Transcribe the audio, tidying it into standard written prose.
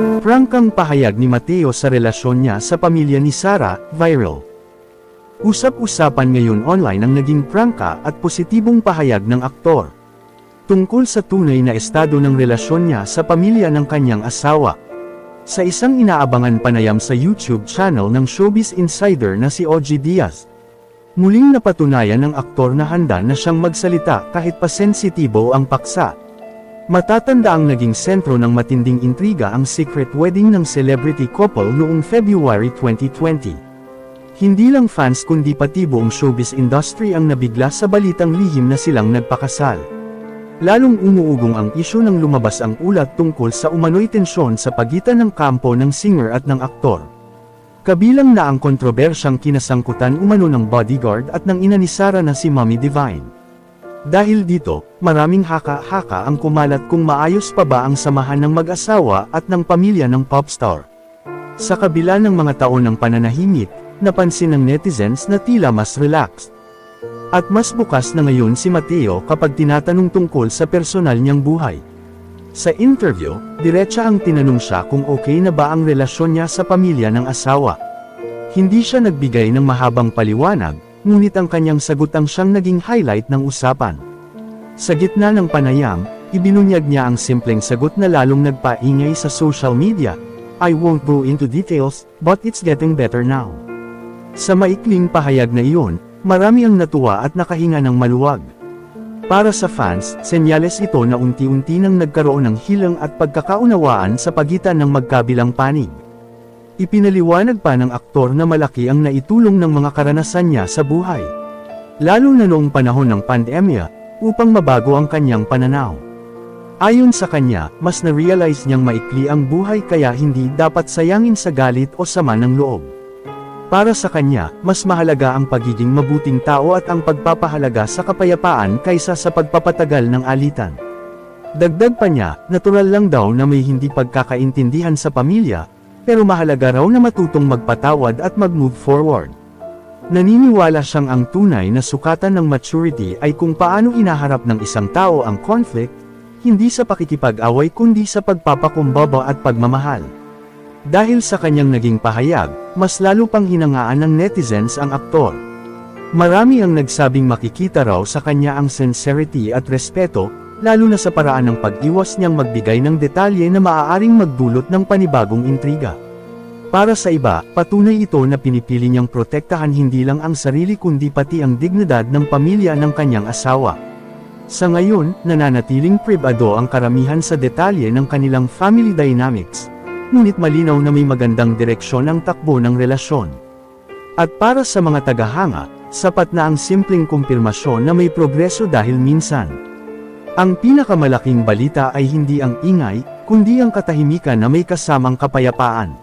Prangkang pahayag ni Mateo sa relasyon niya sa pamilya ni Sarah, viral. Usap-usapan ngayon online ang naging prangka at positibong pahayag ng aktor tungkol sa tunay na estado ng relasyon niya sa pamilya ng kanyang asawa. Sa isang inaabangan panayam sa YouTube channel ng Showbiz Insider na si OG Diaz, muling napatunayan ng aktor na handa na siyang magsalita kahit pa sensitibo ang paksa. Matatanda ang naging sentro ng matinding intriga ang secret wedding ng celebrity couple noong February 2020. Hindi lang fans kundi pati buong showbiz industry ang nabigla sa balitang lihim na silang nagpakasal. Lalong umuugong ang isyu nang lumabas ang ulat tungkol sa umano'y tensyon sa pagitan ng kampo ng singer at ng aktor. Kabilang na ang kontrobersyang kinasangkutan umano ng bodyguard at ng ina ni Sarah na si Mommy Divine. Dahil dito, maraming haka-haka ang kumalat kung maayos pa ba ang samahan ng mag-asawa at ng pamilya ng popstar. Sa kabila ng mga taon ng pananahimik, napansin ng netizens na tila mas relaxed. At mas bukas na ngayon si Mateo kapag tinatanong tungkol sa personal niyang buhay. Sa interview, diretsa ang tinanong siya kung okay na ba ang relasyon niya sa pamilya ng asawa. Hindi siya nagbigay ng mahabang paliwanag, ngunit ang kanyang sagot ang siyang naging highlight ng usapan. Sa gitna ng panayam, ibinunyag niya ang simpleng sagot na lalong nagpaingay sa social media. "I won't go into details, but it's getting better now." Sa maikling pahayag na iyon, marami ang natuwa at nakahinga ng maluwag. Para sa fans, senyales ito na unti-unti nang nagkaroon ng hilang at pagkakaunawaan sa pagitan ng magkabilang panig. Ipinaliwanag pa ng aktor na malaki ang naitulong ng mga karanasan niya sa buhay, lalo na noong panahon ng pandemya, upang mabago ang kanyang pananaw. Ayon sa kanya, mas na-realize niyang maikli ang buhay kaya hindi dapat sayangin sa galit o sama ng loob. Para sa kanya, mas mahalaga ang pagiging mabuting tao at ang pagpapahalaga sa kapayapaan kaysa sa pagpapatagal ng alitan. Dagdag pa niya, natural lang daw na may hindi pagkakaintindihan sa pamilya, pero mahalaga raw na matutong magpatawad at mag-move forward. Naniniwala siyang ang tunay na sukatan ng maturity ay kung paano inaharap ng isang tao ang conflict, hindi sa pakikipag-away kundi sa pagpapakumbaba at pagmamahal. Dahil sa kanyang naging pahayag, mas lalo pang hinangaan ng netizens ang aktor. Marami ang nagsabing makikita raw sa kanya ang sincerity at respeto, lalo na sa paraan ng pag-iwas niyang magbigay ng detalye na maaaring magdulot ng panibagong intriga. Para sa iba, patunay ito na pinipili niyang protektahan hindi lang ang sarili kundi pati ang dignidad ng pamilya ng kanyang asawa. Sa ngayon, nananatiling pribado ang karamihan sa detalye ng kanilang family dynamics. Ngunit malinaw na may magandang direksyon ang takbo ng relasyon. At para sa mga tagahanga, sapat na ang simpleng kumpirmasyon na may progreso dahil minsan, ang pinakamalaking balita ay hindi ang ingay, kundi ang katahimikan na may kasamang kapayapaan.